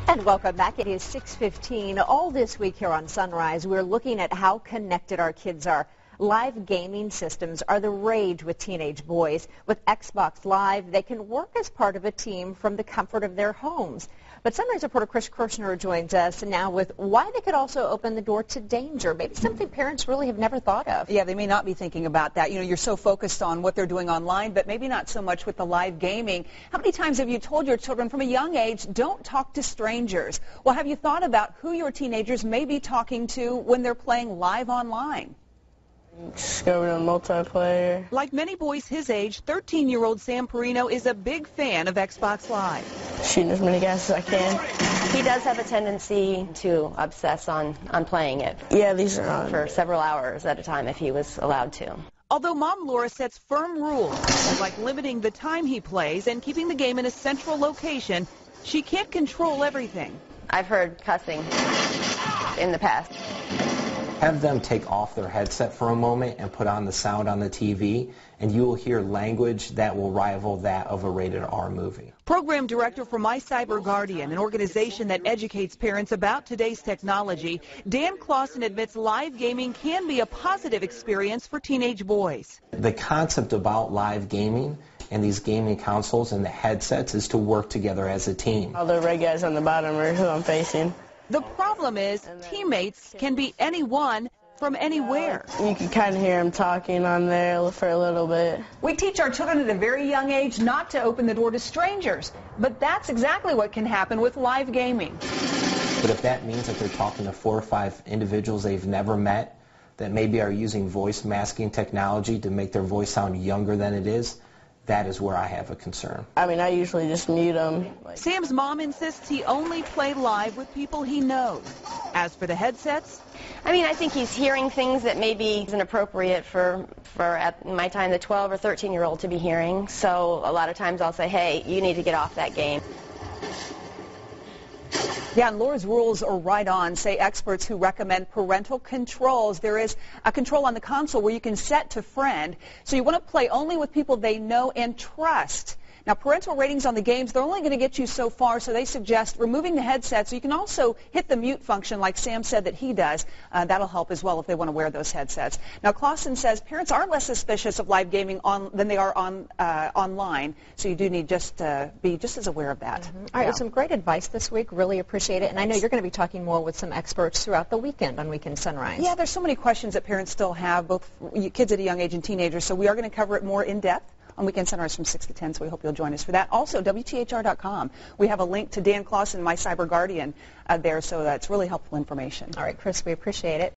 And welcome back. It is 6:15. All this week here on Sunrise, we're looking at how connected our kids are. Live gaming systems are the rage with teenage boys. With Xbox Live, they can work as part of a team from the comfort of their homes. But Sunrise reporter Chris Kirshner joins us now with why they could also open the door to danger, maybe something parents really have never thought of. Yeah, they may not be thinking about that. You know, you're so focused on what they're doing online, but maybe not so much with the live gaming. How many times have you told your children from a young age, don't talk to strangers? Well, have you thought about who your teenagers may be talking to when they're playing live online? Just go to multiplayer. Like many boys his age, 13-year-old Sam Perino is a big fan of Xbox Live. Shooting as many guys as I can. He does have a tendency to obsess on playing it. Yeah, these are on. For several hours at a time if he was allowed to. Although Mom Laura sets firm rules, like limiting the time he plays and keeping the game in a central location, she can't control everything. I've heard cussing in the past. Have them take off their headset for a moment and put on the sound on the TV, and you will hear language that will rival that of a rated R movie. Program director for My Cyber Guardian, an organization that educates parents about today's technology, Dan Clausen admits live gaming can be a positive experience for teenage boys. The concept about live gaming and these gaming consoles and the headsets is to work together as a team. All the red guys on the bottom are who I'm facing. The problem is teammates can be anyone from anywhere. You can kind of hear them talking on there for a little bit. We teach our children at a very young age not to open the door to strangers, but that's exactly what can happen with live gaming. But if that means that they're talking to 4 or 5 individuals they've never met that maybe are using voice masking technology to make their voice sound younger than it is, that is where I have a concern. I mean, I usually just mute them. Sam's mom insists he only play live with people he knows. As for the headsets, I mean, I think he's hearing things that maybe isn't appropriate for at my time, the 12 or 13-year-old to be hearing. So a lot of times I'll say, hey, you need to get off that game. yeah, and Laura's rules are right on, say experts who recommend parental controls. There is a control on the console where you can set to friend, so you want to play only with people they know and trust. Now, parental ratings on the games, they're only going to get you so far, so they suggest removing the headsets. So you can also hit the mute function like Sam said that he does. That'll help as well if they want to wear those headsets. Now, Clausen says parents are less suspicious of live gaming than they are online, so you do need just to be just as aware of that. Mm-hmm. All right, some great advice this week. Really appreciate it. And I know you're going to be talking more with some experts throughout the weekend on Weekend Sunrise. Yeah, there's so many questions that parents still have, both kids at a young age and teenagers, so we are going to cover it more in depth on Weekend Sunrise from 6 to 10, so we hope you'll join us for that. Also, WTHR.com. We have a link to Dan Clausen, My Cyber Guardian, there, so that's really helpful information. All right, Chris, we appreciate it.